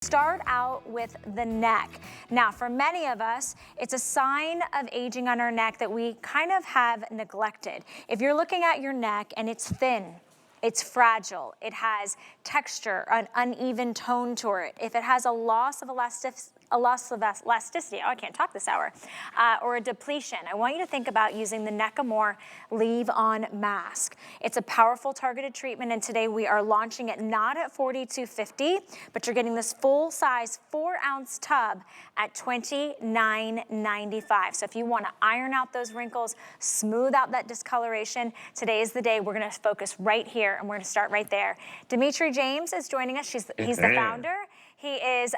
Start out with the neck. Now, for many of us, it's a sign of aging on our neck that we kind of have neglected. If you're looking at your neck and it's thin, it's fragile, it has texture, an uneven tone to it, if it has a loss of elasticity, oh, I can't talk this hour, or a depletion, I want you to think about using the Amour LeaveOn mask. It's a powerful targeted treatment, and today we are launching it not at $42.50, but you're getting this full-size 4-ounce tub at $29.95. So if you want to iron out those wrinkles, smooth out that discoloration, today is the day. We're going to focus right here, and we're going to start right there. Dimitri James is joining us. He's the founder. He is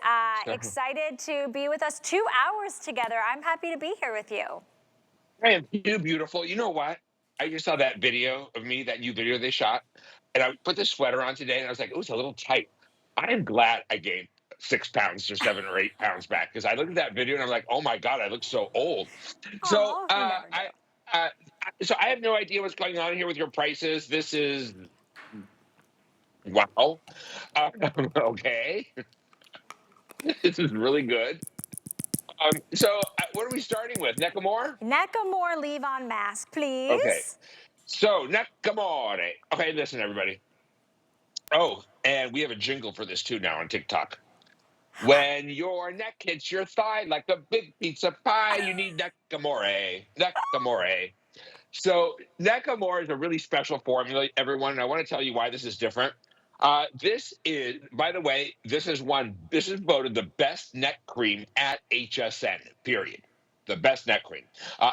excited to be with us 2 hours together. I'm happy to be here with you. I am too beautiful. You know what? I just saw that video of me, that new video they shot, and I put this sweater on today, and I was like, oh, it's a little tight. I am glad I gained 6 pounds or 7 or 8 pounds back, because I looked at that video and I'm like, oh my God, I look so old. So Oh, you never do. uh, so I have no idea what's going on here with your prices. This is wow. Okay, this is really good. What are we starting with? Neckamore? Amour LeaveOn mask, Okay. please. So Neckamore. Okay, listen, everybody. Oh, and we have a jingle for this too now on TikTok. When your neck hits your thigh like a big pizza pie, you need Neckamore. Neckamore. So Neckamore is a really special formula, everyone, and I want to tell you why this is different. This is, by the way, this is voted the best neck cream at HSN, period. The best neck cream.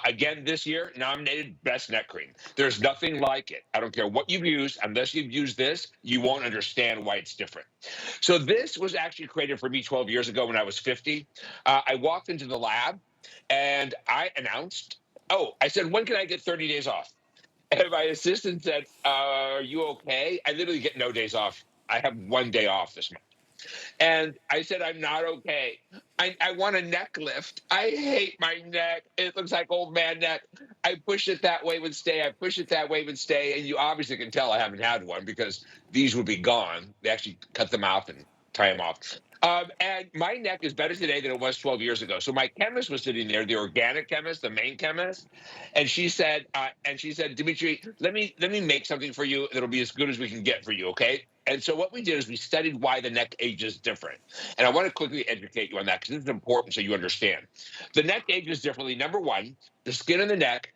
Again, this year, nominated best neck cream. There's nothing like it. I don't care what you've used. Unless you've used this, you won't understand why it's different. So this was actually created for me 12 years ago when I was 50. I walked into the lab and I announced, oh, I said, when can I get 30 days off? And my assistant said, are you okay? I literally get no days off. I have 1 day off this month. And I said, I'm not okay. I want a neck lift. I hate my neck. It looks like old man neck. I push it that way would stay. I push it that way would stay. And you obviously can tell I haven't had one because these would be gone. They actually cut them off and tie them off. And my neck is better today than it was 12 years ago. So my chemist was sitting there, the organic chemist, the main chemist, and she said, Dimitri, let me make something for you that'll be as good as we can get for you, okay? And so what we did is we studied why the neck ages different. And I want to quickly educate you on that because this is important so you understand. The neck ages differently. Number one, the skin in the neck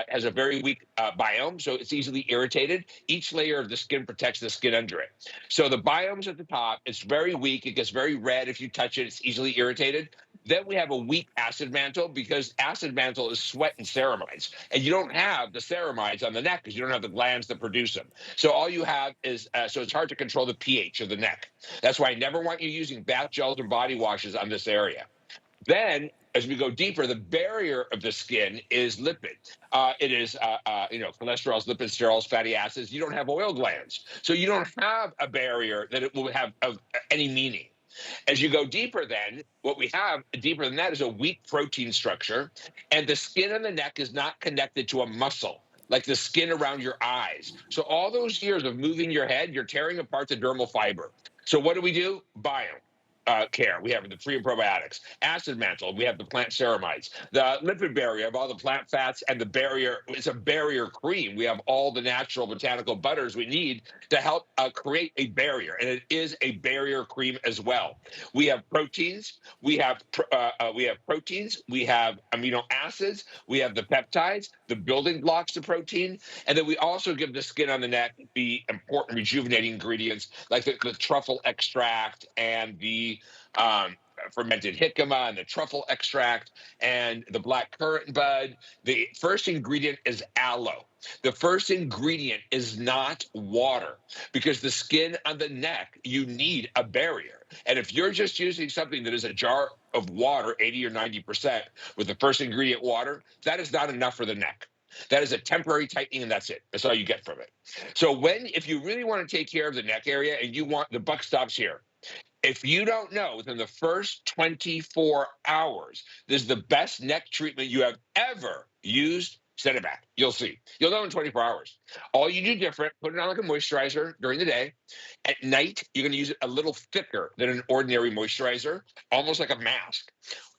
has a very weak biome, so it's easily irritated. Each layer of the skin protects the skin under it. So the biome's at the top. It's very weak. It gets very red if you touch it. It's easily irritated. Then we have a weak acid mantle because acid mantle is sweat and ceramides. And you don't have the ceramides on the neck because you don't have the glands that produce them. So all you have is, so it's hard to control the pH of the neck. That's why I never want you using bath gels and body washes on this area. Then, as we go deeper, the barrier of the skin is lipid. It is, cholesterols, lipids, sterols, fatty acids. You don't have oil glands. So you don't have a barrier that it will have of any meaning. As you go deeper, then, what we have deeper than that is a weak protein structure, and the skin on the neck is not connected to a muscle, like the skin around your eyes. So all those years of moving your head, you're tearing apart the dermal fiber. So what do? Biome. Care. We have the pre and probiotics. Acid mantle. We have the plant ceramides. The lipid barrier of all the plant fats, and the barrier. It's a barrier cream. We have all the natural botanical butters we need to help create a barrier, and it is a barrier cream as well. We have proteins. We have proteins. We have amino acids. We have the peptides, the building blocks to protein, and then we also give the skin on the neck the important rejuvenating ingredients like the truffle extract and the fermented jicama and the truffle extract and the black currant bud. The first ingredient is aloe. The first ingredient is not water because the skin on the neck, you need a barrier. And if you're just using something that is a jar of water, 80 or 90%, with the first ingredient water, that is not enough for the neck. That is a temporary tightening, and that's it. That's all you get from it. So if you really want to take care of the neck area and you want, the buck stops here. If you don't know, within the first 24 hours, this is the best neck treatment you have ever used, Send it back. You'll see. You'll know in 24 hours. All you do different, put it on like a moisturizer during the day. At night, you're going to use it a little thicker than an ordinary moisturizer, almost like a mask.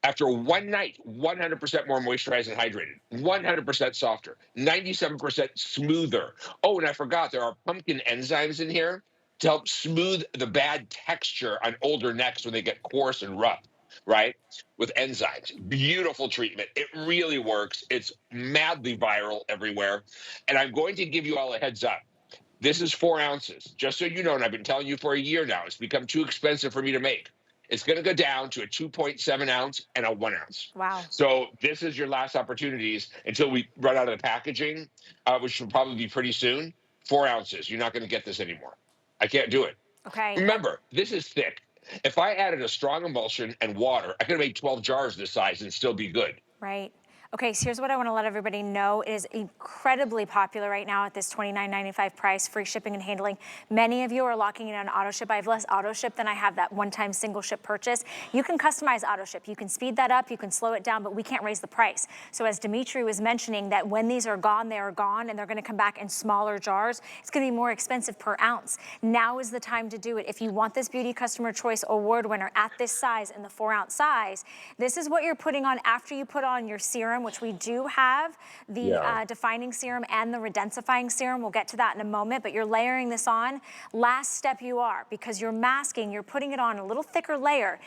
After one night, 100% more moisturized and hydrated, 100% softer, 97% smoother. Oh, and I forgot, there are pumpkin enzymes in here to help smooth the bad texture on older necks when they get coarse and rough, right? With enzymes. Beautiful treatment. It really works. It's madly viral everywhere. And I'm going to give you all a heads up. This is 4 ounces, just so you know, and I've been telling you for a year now, it's become too expensive for me to make. It's going to go down to a 2.7 ounce and a 1 ounce. Wow. So this is your last opportunities until we run out of the packaging, which will probably be pretty soon. 4 ounces. You're not going to get this anymore. I can't do it. Okay. Remember, this is thick. If I added a strong emulsion and water, I could have made 12 jars this size and still be good. Right. Okay, so here's what I want to let everybody know. It is incredibly popular right now at this $29.95 price, free shipping and handling. Many of you are locking in on auto ship. I have less auto ship than I have that one-time single ship purchase. You can customize auto ship. You can speed that up, you can slow it down, but we can't raise the price. So as Dimitri was mentioning, that when these are gone, they are gone, and they're going to come back in smaller jars. It's going to be more expensive per ounce. Now is the time to do it. If you want this Beauty Customer Choice Award winner at this size, in the 4-ounce size, this is what you're putting on after you put on your serum, which we do have, the defining serum and the redensifying serum. We'll get to that in a moment, but you're layering this on. Last step you are, because you're masking, you're putting it on a little thicker layer.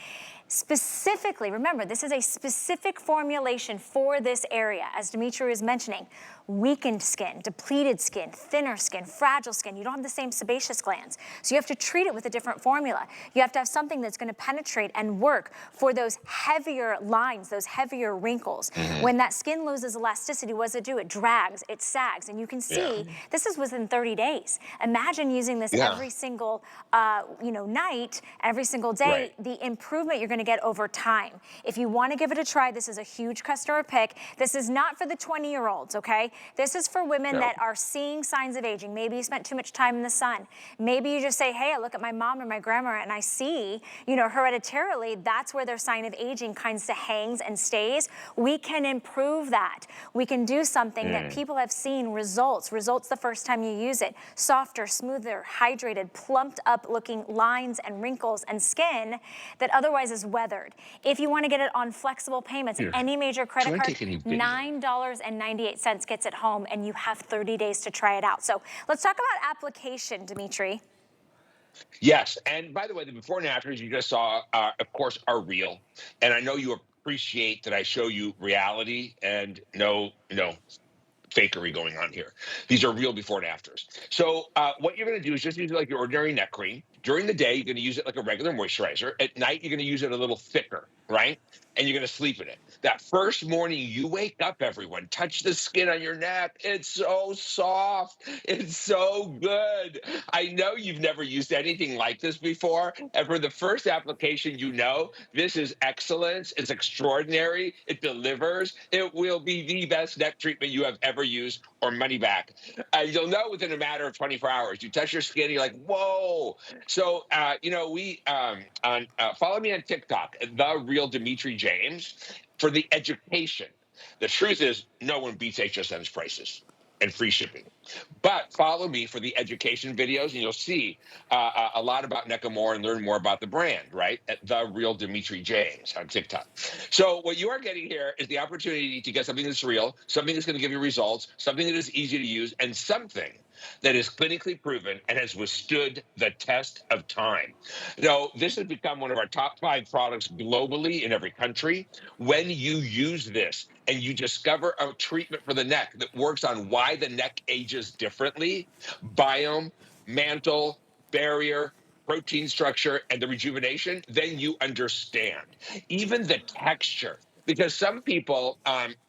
Specifically, remember, this is a specific formulation for this area. As Dimitri was mentioning, weakened skin, depleted skin, thinner skin, fragile skin. You don't have the same sebaceous glands. So you have to treat it with a different formula. You have to have something that's going to penetrate and work for those heavier lines, those heavier wrinkles. When that skin loses elasticity, what does it do? It drags, it sags, and you can see this is within 30 days. Imagine using this every single night, every single day, the improvement you're going to get over time. If you want to give it a try, this is a huge customer pick. This is not for the 20-year-olds, okay? This is for women that are seeing signs of aging. Maybe you spent too much time in the sun. Maybe you just say, hey, I look at my mom or my grandma and I see, hereditarily, that's where their sign of aging kind of hangs and stays. We can improve that. We can do something that people have seen results the first time you use it. Softer, smoother, hydrated, plumped up looking lines and wrinkles and skin that otherwise is weathered. If you want to get it on flexible payments, any major credit card, $9.98 gets it home, and you have 30 days to try it out. So let's talk about application, Dimitri. Yes, and by the way, the before and afters you just saw, of course, are real. And I know you appreciate that I show you reality and no fakery going on here. These are real before and afters. So what you're going to do is just use it like your ordinary neck cream. During the day, you're going to use it like a regular moisturizer. At night, you're going to use it a little thicker, right? And you're going to sleep in it. That first morning you wake up, everyone, touch the skin on your neck. It's so soft. It's so good. I know you've never used anything like this before. And for the first application, this is excellence. It's extraordinary. It delivers. It will be the best neck treatment you have ever used, or money back. You'll know within a matter of 24 hours. You touch your skin, you're like, whoa. So, follow me on TikTok, The Real Dimitri James, for the education. The truth is, no one beats HSN's prices and free shipping. But follow me for the education videos, and you'll see a lot about Amour and learn more about the brand, right? At The Real Dimitri James on TikTok. So what you are getting here is the opportunity to get something that's real, something that's going to give you results, something that is easy to use, and something that is clinically proven and has withstood the test of time. This has become one of our top 5 products globally in every country. When you use this and you discover a treatment for the neck that works on why the neck ages differently, biome, mantle, barrier, protein structure, and the rejuvenation, then you understand. Even the texture. Because some people,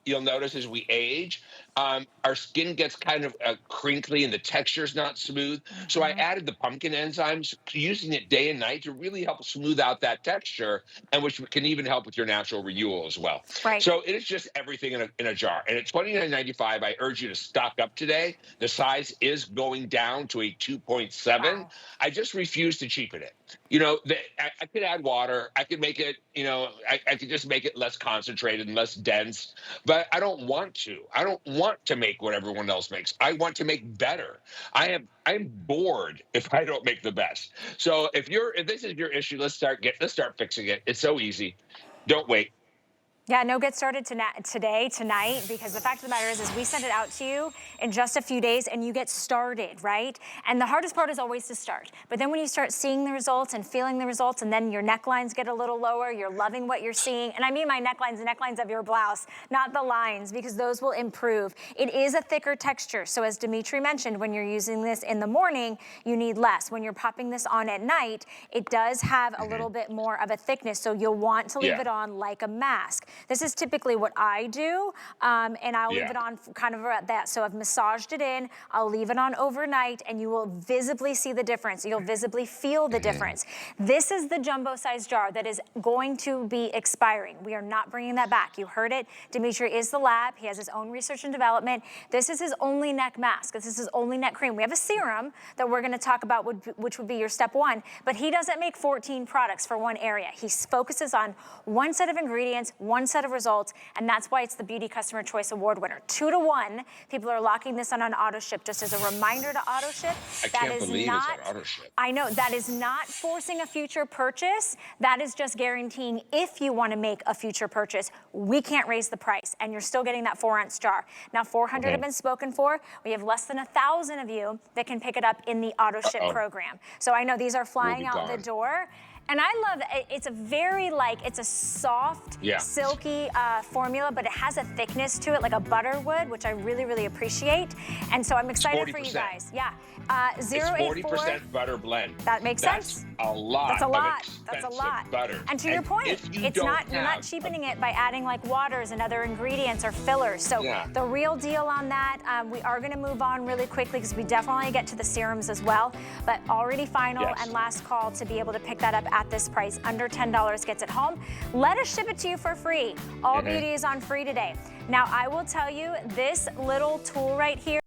you'll notice as we age, our skin gets kind of crinkly and the texture's not smooth. So I added the pumpkin enzymes, using it day and night to really help smooth out that texture, and which can even help with your natural renewal as well. Right. So it is just everything in a jar. And at $29.95, I urge you to stock up today. The size is going down to a 2.7. Wow. I just refuse to cheapen it. I could add water. I could make it, I could just make it less concentrated. concentrated and less dense, but I don't want to. I don't want to make what everyone else makes. I want to make better. I'm bored if I don't make the best. So if this is your issue, let's start fixing it. It's so easy. Don't wait. Yeah, no, get started today, tonight, because the fact of the matter is we send it out to you in just a few days and you get started, right? And the hardest part is always to start. But then when you start seeing the results and feeling the results, and then your necklines get a little lower, you're loving what you're seeing. And I mean my necklines, the necklines of your blouse, not the lines, because those will improve. It is a thicker texture. So as Dimitri mentioned, when you're using this in the morning, you need less. When you're popping this on at night, it does have a little bit more of a thickness. So you'll want to leave it on like a mask. This is typically what I do, and I'll leave it on kind of at that. So I've massaged it in, I'll leave it on overnight, and you will visibly see the difference. You'll visibly feel the difference. This is the jumbo size jar that is going to be expiring. We are not bringing that back. You heard it. Dimitri is the lab. He has his own research and development. This is his only neck mask. This is his only neck cream. We have a serum that we're going to talk about, which would be your step one, but he doesn't make 14 products for one area. He focuses on one set of ingredients, one set of results, and that's why it's the Beauty Customer Choice Award winner. 2 to 1, people are locking this on auto ship. Just as a reminder to auto ship, I can't believe it's on auto ship. I know, that is not forcing a future purchase. That is just guaranteeing if you want to make a future purchase, we can't raise the price, and you're still getting that 4-ounce jar. Now 400 have been spoken for. We have less than 1,000 of you that can pick it up in the auto ship program. So I know these are flying out the door. And I love it. It's a very it's a soft, silky formula, but it has a thickness to it like a butter would, which I really, really appreciate. And so I'm excited for you guys. Yeah. 084. It's 40% butter blend. That makes sense. That's a lot. That's a lot. Of That's a lot. Butter. And to your point, you're not cheapening it by adding like waters and other ingredients or fillers. So the real deal on that, we are going to move on really quickly because we definitely get to the serums as well. But already final and last call to be able to pick that up at this price. Under $10 gets it home. Let us ship it to you for free. All beauty is on free today. Now I will tell you, this little tool right here